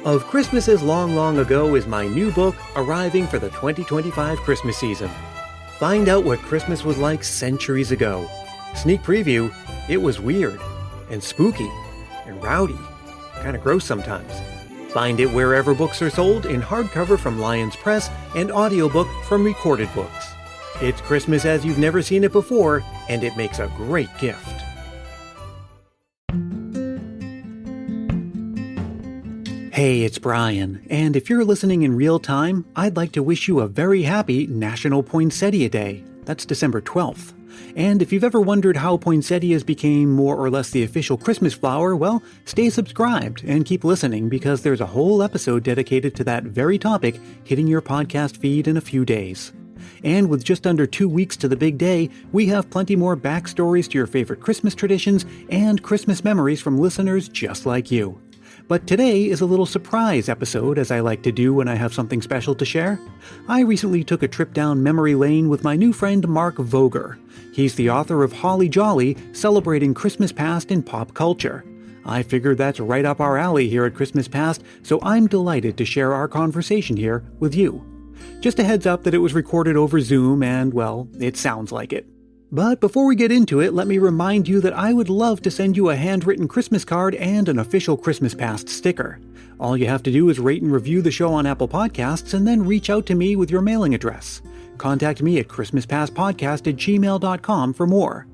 Of Christmases Long, Long Ago is my new book arriving for the 2025 Christmas season. Find out what Christmas was like centuries ago. Sneak preview, it was weird and spooky and rowdy, kind of gross sometimes. Find it wherever books are sold in hardcover from Lions Press and audiobook from Recorded Books. It's Christmas as you've never seen it before, and it makes a great gift. Hey, it's Brian, and if you're listening in real time, I'd like to wish you a very happy National Poinsettia Day. That's December 12th. And if you've ever wondered how poinsettias became more or less the official Christmas flower, well, stay subscribed and keep listening because there's a whole episode dedicated to that very topic hitting your podcast feed in a few days. And with just under 2 weeks to the big day, we have plenty more backstories to your favorite Christmas traditions and Christmas memories from listeners just like you. But today is a little surprise episode, as I like to do when I have something special to share. I recently took a trip down memory lane with my new friend Mark Voger. He's the author of Holly Jolly, celebrating Christmas past in pop culture. I figured that's right up our alley here at Christmas Past, so I'm delighted to share our conversation here with you. Just a heads up that it was recorded over Zoom and, well, it sounds like it. But before we get into it, let me remind you that I would love to send you a handwritten Christmas card and an official Christmas Past sticker. All you have to do is rate and review the show on Apple Podcasts and then reach out to me with your mailing address. Contact me at christmaspastpodcast@gmail.com for more.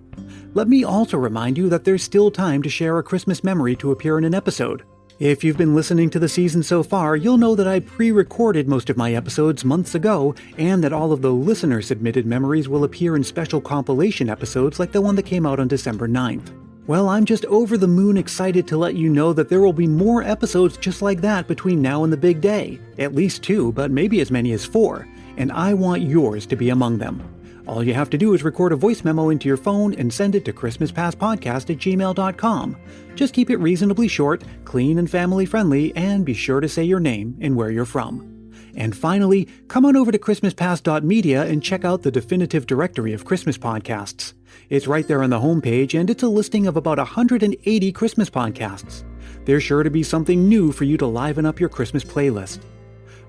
Let me also remind you that there's still time to share a Christmas memory to appear in an episode. If you've been listening to the season so far, you'll know that I pre-recorded most of my episodes months ago, and that all of the listener-submitted memories will appear in special compilation episodes like the one that came out on December 9th. Well, I'm just over the moon excited to let you know that there will be more episodes just like that between now and the big day. At least 2, but maybe as many as 4, and I want yours to be among them. All you have to do is record a voice memo into your phone and send it to christmaspastpodcast@gmail.com. Just keep it reasonably short, clean and family friendly, and be sure to say your name and where you're from. And finally, come on over to christmaspast.media and check out the definitive directory of Christmas podcasts. It's right there on the homepage, and it's a listing of about 180 Christmas podcasts. There's sure to be something new for you to liven up your Christmas playlist.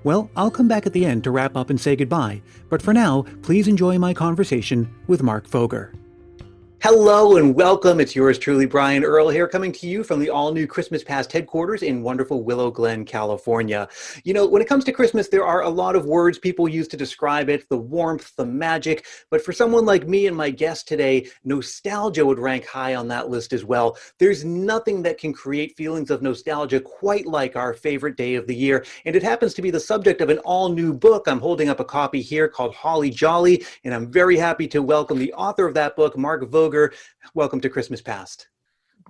Well, I'll come back at the end to wrap up and say goodbye, but for now, please enjoy my conversation with Mark Voger. Hello and welcome. It's yours truly, Brian Earl here, coming to you from the all-new Christmas Past headquarters in wonderful Willow Glen, California. You know, when it comes to Christmas, there are a lot of words people use to describe it, the warmth, the magic, but for someone like me and my guest today, nostalgia would rank high on that list as well. There's nothing that can create feelings of nostalgia quite like our favorite day of the year, and it happens to be the subject of an all-new book. I'm holding up a copy here called Holly Jolly, and I'm very happy to welcome the author of that book, Mark Voger. Welcome to Christmas Past.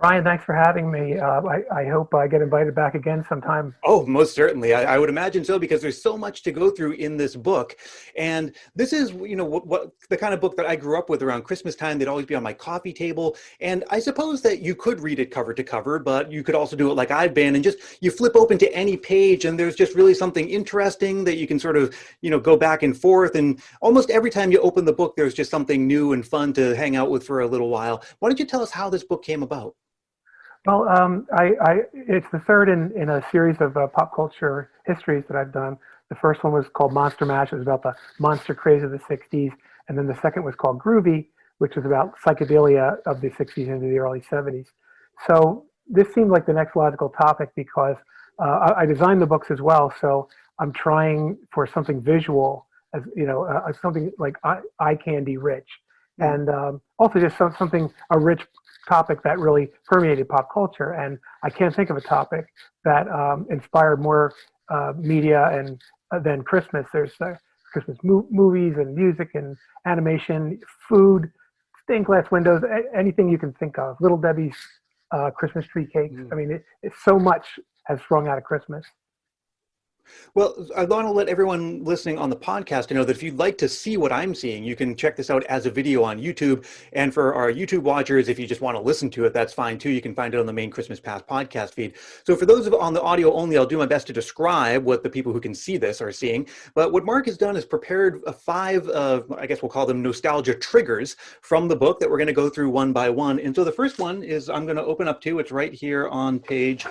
Brian, thanks for having me. I hope I get invited back again sometime. Oh, most certainly. I would imagine so, because there's so much to go through in this book. And this is, you know, what the kind of book that I grew up with around Christmas time. They'd always be on my coffee table. And I suppose that you could read it cover to cover, but you could also do it like I've been and just, you flip open to any page and there's just really something interesting that you can sort of, you know, go back and forth. And almost every time you open the book, there's just something new and fun to hang out with for a little while. Why don't you tell us how this book came about? Well, it's the third in a series of pop culture histories that I've done. The first one was called Monster Mash. It was about the monster craze of the 60s. And then the second was called Groovy, which was about psychedelia of the 60s into the early 70s. So this seemed like the next logical topic because I designed the books as well. So I'm trying for something visual, as you know, something like eye candy rich. And also just a rich topic that really permeated pop culture. And I can't think of a topic that inspired more media and than Christmas. There's Christmas movies and music and animation, food, stained glass windows, anything you can think of. Little Debbie's Christmas tree cakes. I mean, it's so much has sprung out of Christmas. Well, I want to let everyone listening on the podcast know that if you'd like to see what I'm seeing, you can check this out as a video on YouTube. And for our YouTube watchers, if you just want to listen to it, that's fine too. You can find it on the main Christmas Past podcast feed. So for those on the audio only, I'll do my best to describe what the people who can see this are seeing. But what Mark has done is prepared 5 of, I guess we'll call them nostalgia triggers from the book that we're going to go through one by one. And so the first one is I'm going to open up to, it's right here on page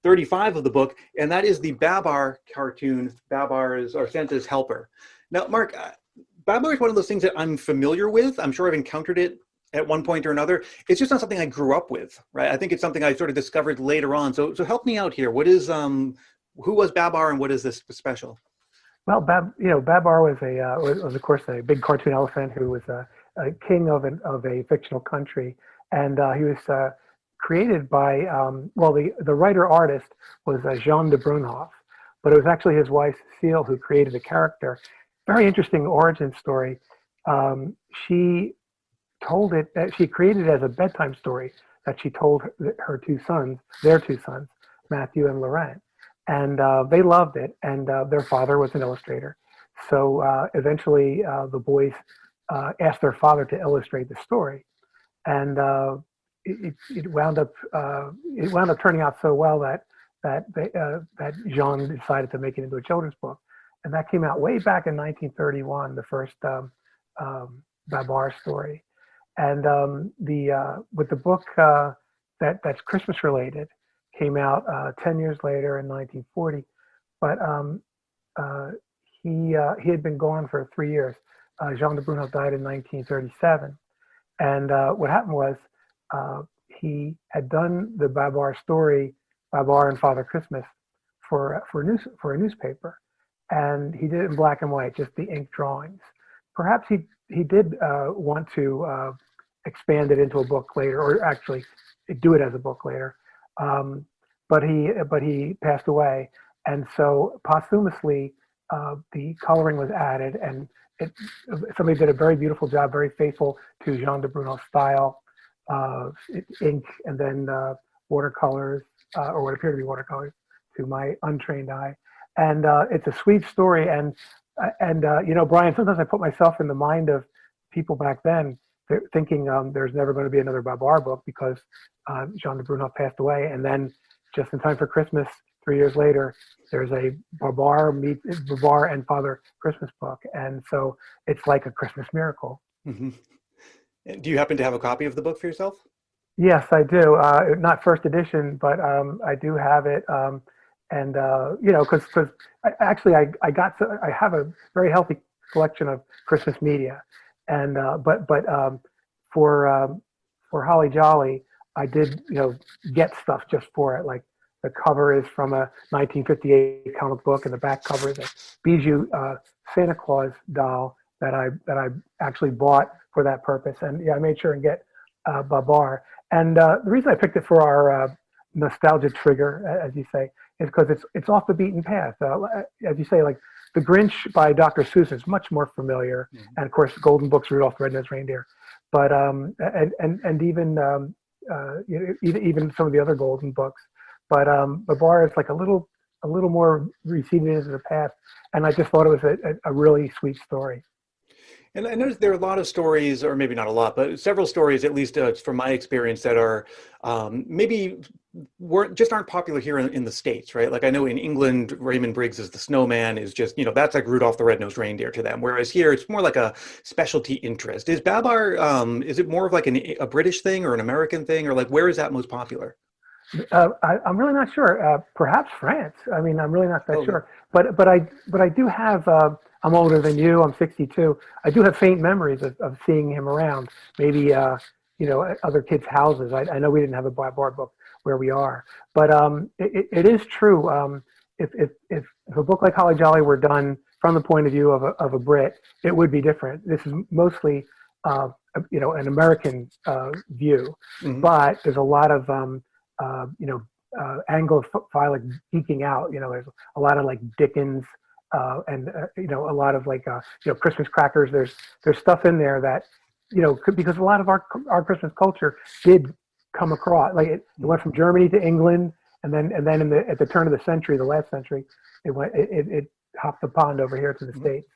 35 of the book, and that is the Babar cartoon. Babar is our Santa's helper. Now, Mark, Babar is one of those things that I'm familiar with. I'm sure I've encountered it at one point or another. It's just not something I grew up with, right? I think it's something I sort of discovered later on. So help me out here. What is who was Babar, and what is this special? Well, Babar was of course a big cartoon elephant who was a king of a fictional country, and he was created by the writer artist was Jean de Brunhoff, but it was actually his wife Cecile who created the character. Very interesting origin story. She created it as a bedtime story that she told their two sons, Matthew and Laurent. And they loved it, and their father was an illustrator. So eventually the boys asked their father to illustrate the story. And it wound up turning out so well that Jean decided to make it into a children's book. And that came out way back in 1931, the first Babar story. And with the book that's Christmas related, came out 10 years later in 1940, but he had been gone for 3 years. Jean de Brunhoff died in 1937, and what happened was he had done the Babar story, Babar and Father Christmas, for a newspaper, and he did it in black and white, just the ink drawings. Perhaps he did want to expand it into a book later, or actually do it as a book later. But he passed away, and so posthumously the coloring was added, and somebody did a very beautiful job, very faithful to Jean de Brunhoff's style, ink and then watercolors, or what appear to be watercolors to my untrained eye, and it's a sweet story. And Brian, sometimes I put myself in the mind of people back then, thinking there's never going to be another Babar book because Jean de Brunhoff passed away, and then just in time for Christmas, 3 years later, there's a Babar and Father Christmas book, and so it's like a Christmas miracle. Mm-hmm. Do you happen to have a copy of the book for yourself? Yes, I do. Not first edition, but I do have it, and because I have a very healthy collection of Christmas media, and but for Holly Jolly, I did get stuff just for it. Like the cover is from a 1958 comic book, and the back cover is a Bijou Santa Claus doll that I actually bought for that purpose. And yeah, I made sure and get Babar. And the reason I picked it for our nostalgia trigger, as you say, is because it's off the beaten path. As you say, like The Grinch by Dr. Seuss is much more familiar, and of course, Golden Books, Rudolph the Red-Nosed Reindeer. But and even even some of the other Golden Books. But Babar is like a little more receded into the past, and I just thought it was a really sweet story. And I noticed there are a lot of stories, or maybe not a lot, but several stories, at least from my experience, that are maybe aren't popular here in the States, right? Like I know in England, Raymond Briggs' The Snowman is just, that's like Rudolph the Red-Nosed Reindeer to them. Whereas here, it's more like a specialty interest. Is Babar, is it more of like a British thing or an American thing, or like where is that most popular? I'm really not sure. Perhaps France. I mean, I'm really not that sure. But I do have. I'm older than you. I'm 62. I do have faint memories of seeing him around. Maybe other kids' houses. I know we didn't have a Babar book where we are, but it is true. If a book like Holly Jolly were done from the point of view of a Brit, it would be different. This is mostly an American view, but there's a lot of Anglophilic geeking out. There's a lot of like Dickens, and a lot of like Christmas crackers. There's stuff in there that because a lot of our Christmas culture did come across. Like it went from Germany to England, and then at the turn of the century, the last century, it hopped the pond over here to the States.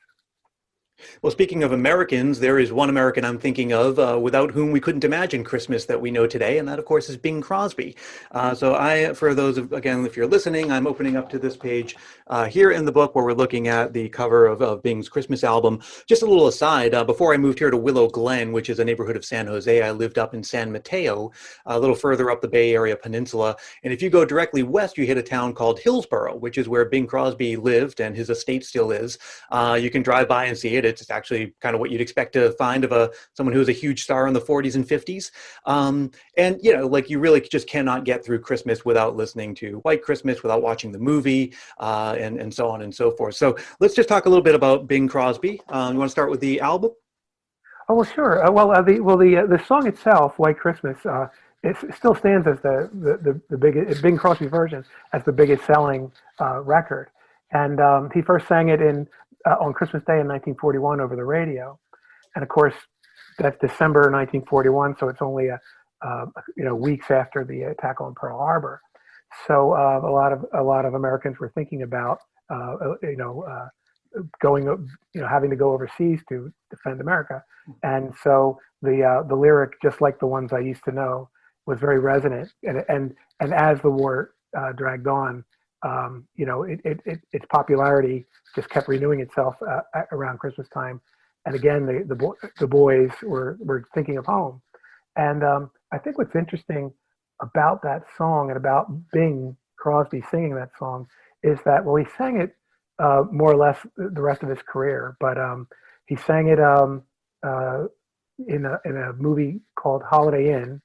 Well, speaking of Americans, there is one American I'm thinking of without whom we couldn't imagine Christmas that we know today, and that, of course, is Bing Crosby. For those of, again, if you're listening, I'm opening up to this page here in the book where we're looking at the cover of Bing's Christmas album. Just a little aside, before I moved here to Willow Glen, which is a neighborhood of San Jose, I lived up in San Mateo, a little further up the Bay Area Peninsula. And if you go directly west, you hit a town called Hillsboro, which is where Bing Crosby lived and his estate still is. You can drive by and see it. It's actually kind of what you'd expect to find of someone who was a huge star in the 40s and 50s. And like you really just cannot get through Christmas without listening to White Christmas, without watching the movie, and so on and so forth. So let's just talk a little bit about Bing Crosby. You want to start with the album? Oh well, sure. The song itself, "White Christmas," it still stands as the biggest Bing Crosby version as the biggest selling record, and he first sang it on Christmas Day in 1941 over the radio, and of course that's December 1941, so it's only weeks after the attack on Pearl Harbor. So a lot of Americans were thinking about having to go overseas to defend America, and so the lyric, just like the ones I used to know, was very resonant, and as the war dragged on, its popularity just kept renewing itself around Christmas time, and again the boys were thinking of home, and I think what's interesting about that song and about Bing Crosby singing that song is that, well, he sang it more or less the rest of his career, but he sang it in a movie called Holiday Inn,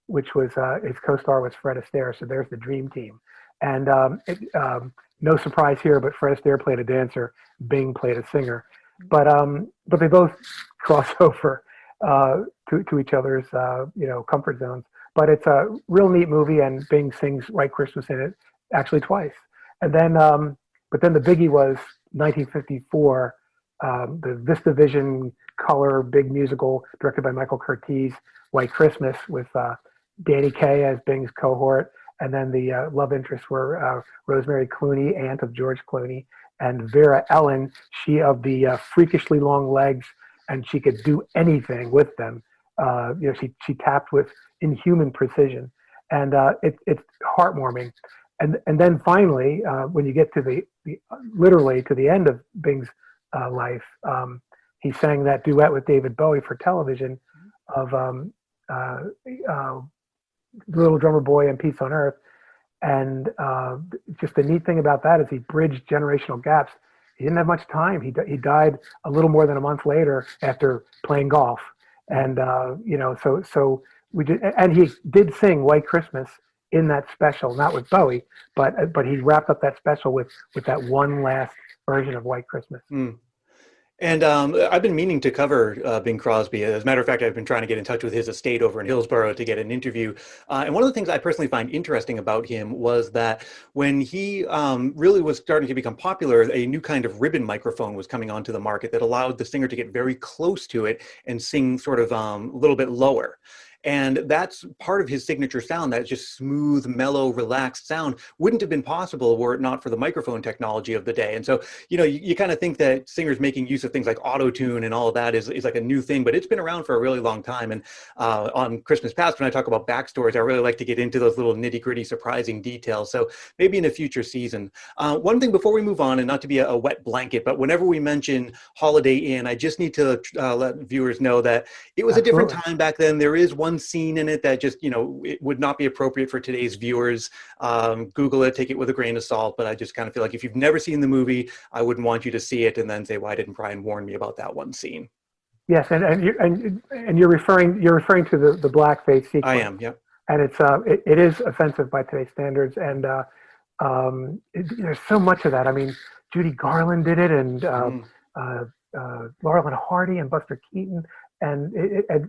which was his co-star was Fred Astaire, so there's the dream team. And no surprise here, but Fred Astaire played a dancer, Bing played a singer, but they both cross over to each other's comfort zones. But it's a real neat movie, and Bing sings White Christmas in it actually twice. And then, but then the biggie was 1954, the VistaVision color big musical directed by Michael Curtiz, White Christmas, with Danny Kaye as Bing's cohort. And then the love interests were Rosemary Clooney, aunt of George Clooney, and Vera Ellen, she of the freakishly long legs, and she could do anything with them. She tapped with inhuman precision, and it's heartwarming. And then finally, when you get to the literally to the end of Bing's life, he sang that duet with David Bowie for television of Little Drummer Boy and Peace on Earth. And just the neat thing about that is he bridged generational gaps. He didn't have much time. He died a little more than a month later after playing golf. And so we did, and he did sing White Christmas in that special, not with Bowie, but he wrapped up that special with that one last version of White Christmas. Mm. And I've been meaning to cover Bing Crosby. As a matter of fact, I've been trying to get in touch with his estate over in Hillsboro to get an interview. And one of the things I personally find interesting about him was that when he really was starting to become popular, a new kind of ribbon microphone was coming onto the market that allowed the singer to get very close to it and sing sort of a little bit lower. And that's part of his signature sound, that just smooth, mellow, relaxed sound wouldn't have been possible were it not for the microphone technology of the day. And so, you kind of think that singers making use of things like auto-tune and all of that is like a new thing, but it's been around for a really long time. And on Christmas Past, when I talk about backstories, I really like to get into those little nitty-gritty, surprising details. So maybe in a future season. One thing before we move on, and not to be a wet blanket, but whenever we mention Holiday Inn, I just need to let viewers know that it was Absolutely. a different time back then. There is one scene in it that just, it would not be appropriate for today's viewers. Google it, take it with a grain of salt, but I just kind of feel like if you've never seen the movie, I wouldn't want you to see it and then say, why didn't Brian warn me about that one scene? Yes, and you're referring to the blackface sequence. I am, yep. And it is offensive by today's standards, and there's so much of that. I mean, Judy Garland did it, and Laurel and Hardy and Buster Keaton, and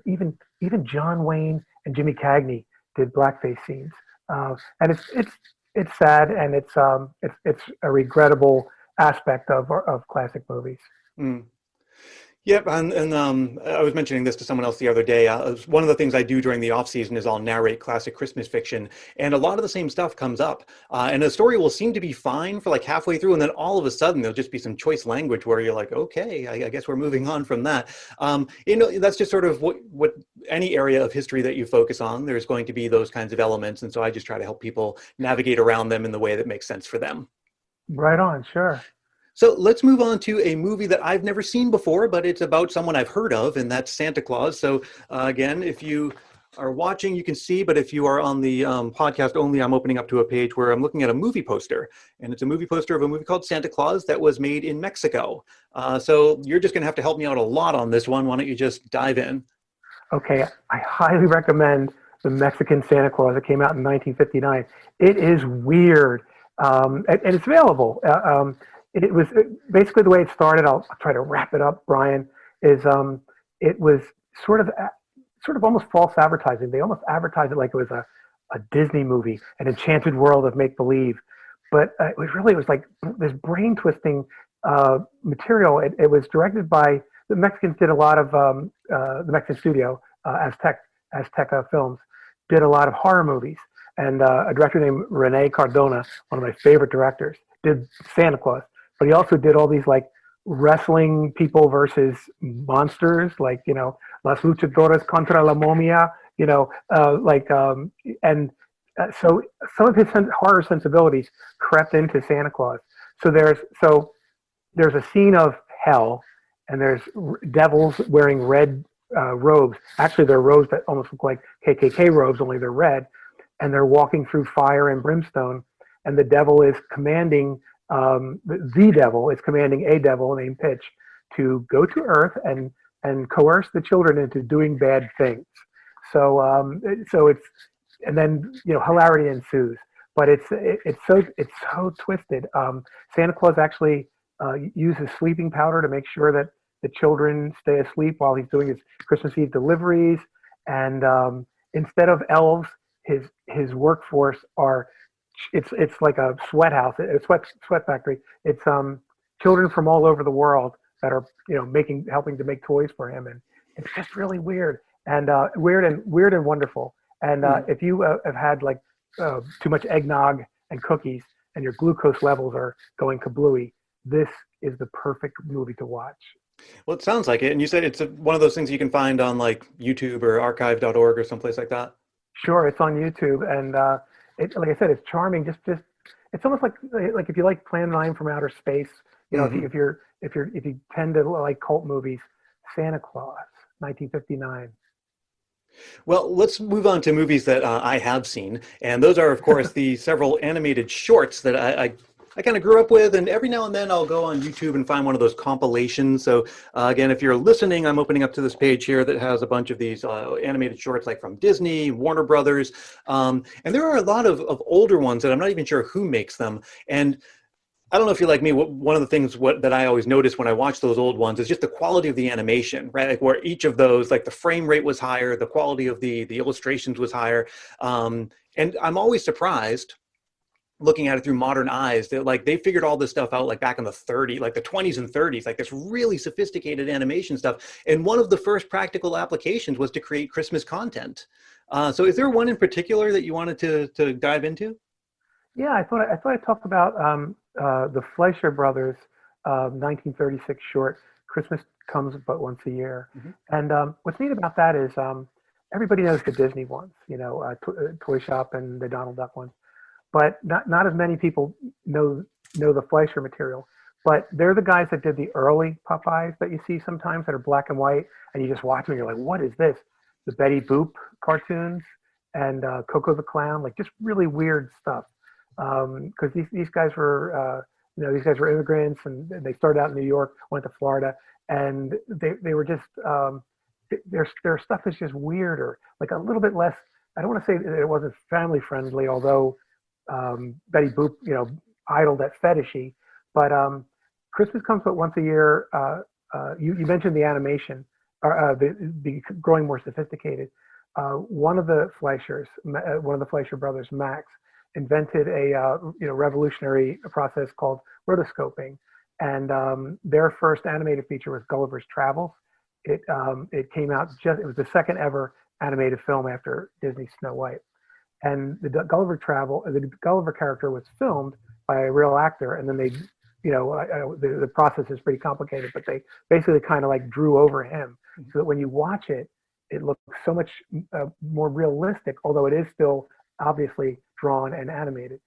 even John Wayne and Jimmy Cagney did blackface scenes, and it's sad, and it's a regrettable aspect of classic movies. Mm. Yep, and I was mentioning this to someone else the other day. One of the things I do during the off season is I'll narrate classic Christmas fiction, and a lot of the same stuff comes up. And the story will seem to be fine for like halfway through, and then all of a sudden there'll just be some choice language where you're like, okay, I guess we're moving on from that. That's just sort of what any area of history that you focus on, there's going to be those kinds of elements, and so I just try to help people navigate around them in the way that makes sense for them. Right on, sure. So let's move on to a movie that I've never seen before, but it's about someone I've heard of, and that's Santa Claus. So again, if you are watching, you can see, but if you are on the podcast only, I'm opening up to a page where I'm looking at a movie poster, and it's a movie poster of a movie called Santa Claus that was made in Mexico. So you're just going to have to help me out a lot on this one. Why don't you just dive in? Okay, I highly recommend the Mexican Santa Claus. It came out in 1959. It is weird, and it's available. It was basically the way it started. I'll try to wrap it up, Brian. Is it was sort of almost false advertising. They almost advertised it like it was a Disney movie, an enchanted world of make believe. But it was like this brain twisting material. It was directed by the Mexicans. Did a lot of the Mexican studio, Azteca Films, did a lot of horror movies. And a director named Rene Cardona, one of my favorite directors, did Santa Claus. But he also did all these like wrestling people versus monsters, like, Las Luchadoras contra la Momia, so some of his horror sensibilities crept into Santa Claus. So there's a scene of hell, and there's devils wearing red robes. Actually, they're robes that almost look like KKK robes, only they're red, and they're walking through fire and brimstone, and the devil is commanding the devil is commanding a devil named Pitch to go to Earth and coerce the children into doing bad things. So it's and then hilarity ensues. But it's so twisted. Santa Claus actually uses sleeping powder to make sure that the children stay asleep while he's doing his Christmas Eve deliveries. And instead of elves, his workforce are it's like a sweat house, a sweat factory. It's children from all over the world that are helping to make toys for him, and it's just really weird and weird and wonderful. And if you have had like too much eggnog and cookies and your glucose levels are going kablooey, this is the perfect movie to watch. Well, it sounds like it. And you said it's one of those things you can find on like YouTube or archive.org or someplace like that. Sure, it's on YouTube, and like I said, it's charming. Just it's almost like if you like Plan 9 from Outer Space, Mm-hmm. if you tend to like cult movies, Santa Claus, 1959. Well, let's move on to movies that I have seen. And those are, of course, the several animated shorts that I kind of grew up with. And every now and then I'll go on YouTube and find one of those compilations. So again, if you're listening, I'm opening up to this page here that has a bunch of these animated shorts, like from Disney, Warner Brothers. And there are a lot of older ones that I'm not even sure who makes them. And I don't know if you're like me. One of the things that I always notice when I watch those old ones is just the quality of the animation, right? Like where each of those, like the frame rate was higher, the quality of the illustrations was higher. And I'm always surprised looking at it through modern eyes that like they figured all this stuff out like back in the 20s and 30s, like this really sophisticated animation stuff. And one of the first practical applications was to create Christmas content. So is there one in particular that you wanted to dive into? Yeah, I thought I'd talk about the Fleischer Brothers 1936 short, Christmas Comes But Once a Year. Mm-hmm. And what's neat about that is everybody knows the Disney ones, Toy Shop and the Donald Duck ones, but not as many people know the Fleischer material. But they're the guys that did the early Popeyes that you see sometimes that are black and white, and you just watch them and you're like, what is this? The Betty Boop cartoons and Coco the Clown, like just really weird stuff. Because these guys were immigrants, and they started out in New York, went to Florida, and they were just their stuff is just weirder, like a little bit less. I don't want to say that it wasn't family friendly, although Betty Boop idled that fetishy, but Christmas Comes But Once a Year. You mentioned the animation, the growing more sophisticated. One of the Fleischers, one of the Fleischer brothers, Max, invented a revolutionary process called rotoscoping, and their first animated feature was Gulliver's Travels. It came out it was the second ever animated film after Disney's Snow White. And the Gulliver character was filmed by a real actor, and then they, the process is pretty complicated, but they basically kind of like drew over him, so that when you watch it, it looks so much more realistic, although it is still obviously drawn and animated.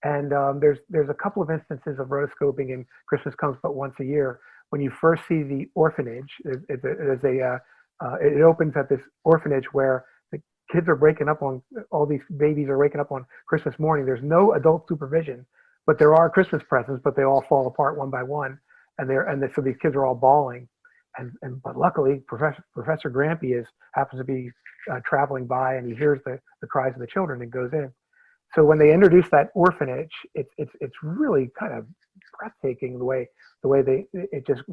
And there's a couple of instances of rotoscoping in Christmas Comes But Once a Year. When you first see the orphanage, it opens at this orphanage where the kids are breaking up on, all these babies are waking up on Christmas morning. There's no adult supervision, but there are Christmas presents, but they all fall apart one by one, so these kids are all bawling. But luckily, Professor Grampy happens to be traveling by, and he hears the cries of the children and goes in. So when they introduce that orphanage, it's really kind of breathtaking the way it just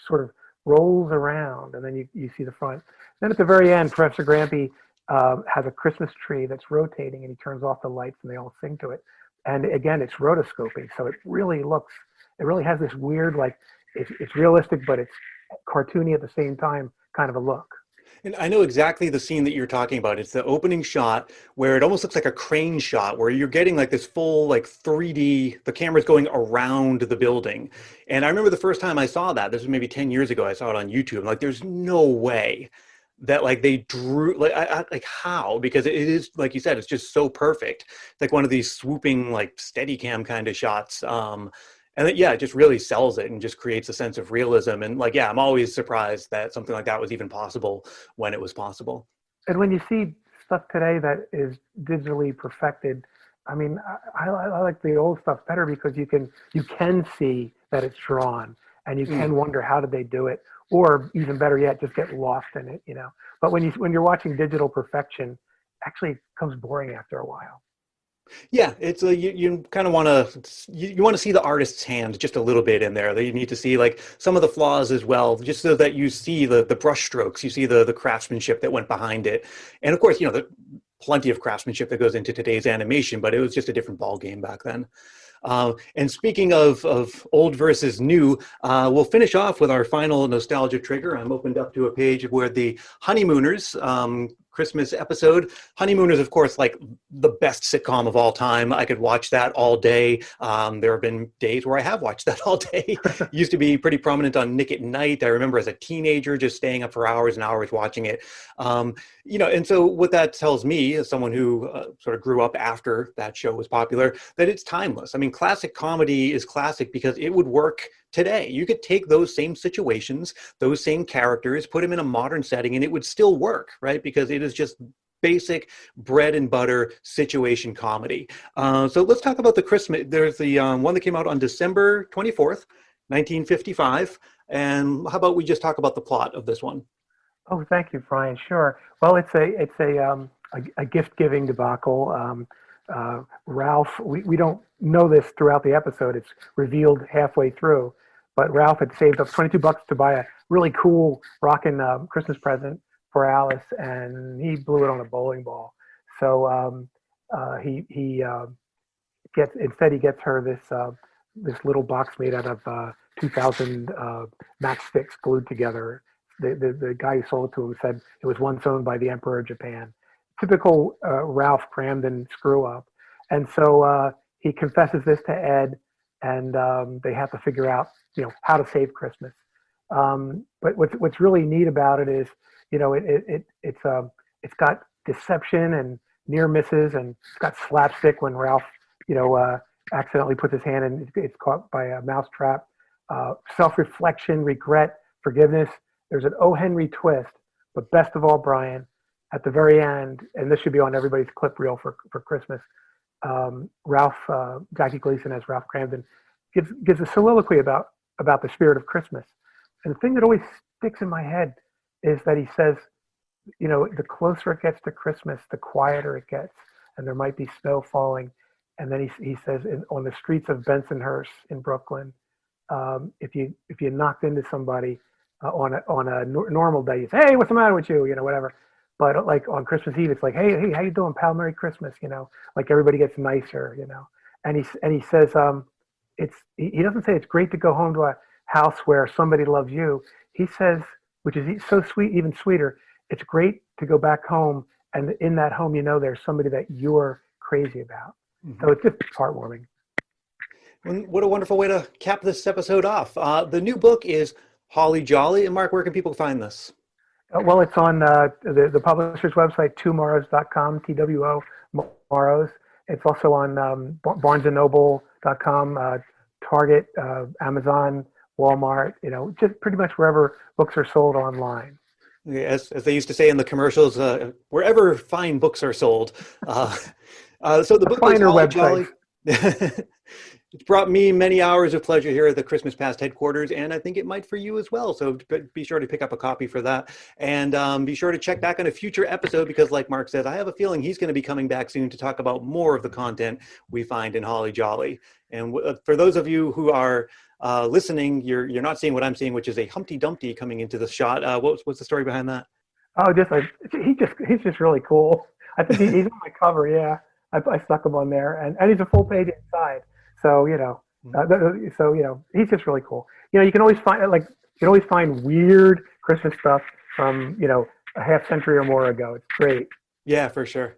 sort of rolls around, and then you see the front. Then at the very end, Professor Grampy has a Christmas tree that's rotating, and he turns off the lights, and they all sing to it. And again, it's rotoscoping, so it really has this weird, like, it's realistic, but it's cartoony at the same time kind of a look. And I know exactly the scene that you're talking about. It's the opening shot where it almost looks like a crane shot, where you're getting like this full like 3D, the camera's going around the building. And I remember the first time I saw that, this was maybe 10 years ago, I saw it on YouTube. I'm like, there's no way that like they drew, like how? Because it is, like you said, it's just so perfect. It's like one of these swooping like Steadicam kind of shots. And it just really sells it and just creates a sense of realism. And like, I'm always surprised that something like that was even possible when it was possible. And when you see stuff today that is digitally perfected, I mean, I like the old stuff better because you can see that it's drawn, and you can wonder how did they do it, or even better yet, just get lost in it, But when you're watching digital perfection, actually it becomes boring after a while. Yeah, it's you kind of want to see the artist's hand just a little bit in there. You need to see like some of the flaws as well, just so that you see the brush strokes, you see the craftsmanship that went behind it, and of course, the plenty of craftsmanship that goes into today's animation, but it was just a different ball game back then. And speaking of old versus new, we'll finish off with our final nostalgia trigger. I'm opened up to a page where the Honeymooners Christmas episode. Honeymooners, of course, like the best sitcom of all time. I could watch that all day. There have been days where I have watched that all day. Used to be pretty prominent on Nick at Night. I remember as a teenager just staying up for hours and hours watching it. And so what that tells me, as someone who sort of grew up after that show was popular, that it's timeless. I mean, classic comedy is classic because it would work today. You could take those same situations, those same characters, put them in a modern setting, and it would still work, right? Because it is just basic bread and butter situation comedy. So let's talk about the Christmas. There's the one that came out on December 24th, 1955. And how about we just talk about the plot of this one? Oh, thank you, Brian. Sure. Well, it's a gift-giving debacle. Ralph, we don't know this throughout the episode. It's revealed halfway through, but Ralph had saved up $22 to buy a really cool rockin' Christmas present for Alice, and he blew it on a bowling ball. So he gets her this little box made out of 2,000 matchsticks glued together. The guy who sold it to him said it was once owned by the Emperor of Japan. Typical Ralph Cramden screw up. And so he confesses this to Ed, and they have to figure out, how to save Christmas. But what's really neat about it is, it's got deception and near misses, and it's got slapstick when Ralph, accidentally puts his hand in, it's caught by a mousetrap. Self-reflection, regret, forgiveness. There's an O. Henry twist, but best of all, Brian, at the very end, and this should be on everybody's clip reel for Christmas, Jackie Gleason as Ralph Cramden gives a soliloquy about the spirit of Christmas. And the thing that always sticks in my head is that he says, the closer it gets to Christmas, the quieter it gets, and there might be snow falling. And then he says, on the streets of Bensonhurst in Brooklyn, if you knocked into somebody on a normal day, you say, hey, what's the matter with you? Whatever. But like on Christmas Eve, it's like, hey, how you doing, pal? Merry Christmas. Like everybody gets nicer. And he says, he doesn't say it's great to go home to a house where somebody loves you. He says, which is so sweet, even sweeter, it's great to go back home, and in that home, there's somebody that you're crazy about. Mm-hmm. So it's just heartwarming. What a wonderful way to cap this episode off. The new book is Holly Jolly. And Mark, where can people find this? Well, it's on the publisher's website, twomorrows.com, TWO Morrows. It's also on barnesandnoble.com, Target, Amazon, Walmart, just pretty much wherever books are sold online. As they used to say in the commercials, wherever fine books are sold. So the book is Holly Jolly. It's brought me many hours of pleasure here at the Christmas Past headquarters, and I think it might for you as well. So be sure to pick up a copy for that. And be sure to check back on a future episode because, like Mark said, I have a feeling he's going to be coming back soon to talk about more of the content we find in Holly Jolly. And for those of you who are listening, you're not seeing what I'm seeing, which is a Humpty Dumpty coming into the shot. What's the story behind that? Oh, he's just really cool. I think he's on my cover. Yeah, I stuck him on there, and he's a full page inside. So he's just really cool. You can always find weird Christmas stuff from a half century or more ago. It's great. Yeah, for sure.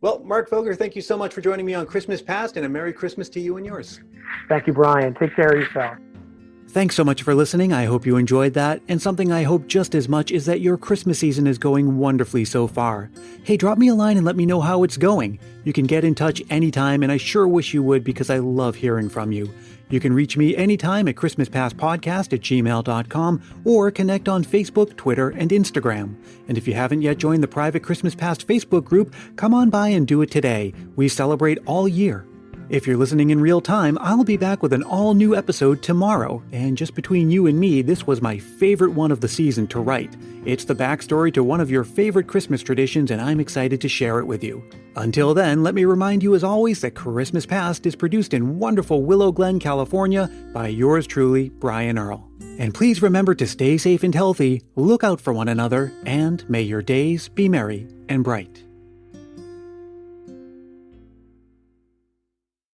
Well, Mark Voger, thank you so much for joining me on Christmas Past, and a Merry Christmas to you and yours. Thank you, Brian. Take care of yourself. Thanks so much for listening. I hope you enjoyed that. And something I hope just as much is that your Christmas season is going wonderfully so far. Hey, drop me a line and let me know how it's going. You can get in touch anytime, and I sure wish you would because I love hearing from you. You can reach me anytime at christmaspastpodcast@gmail.com or connect on Facebook, Twitter, and Instagram. And if you haven't yet joined the private Christmas Past Facebook group, come on by and do it today. We celebrate all year. If you're listening in real time, I'll be back with an all-new episode tomorrow. And just between you and me, this was my favorite one of the season to write. It's the backstory to one of your favorite Christmas traditions, and I'm excited to share it with you. Until then, let me remind you as always that Christmas Past is produced in wonderful Willow Glen, California by yours truly, Brian Earl. And please remember to stay safe and healthy, look out for one another, and may your days be merry and bright.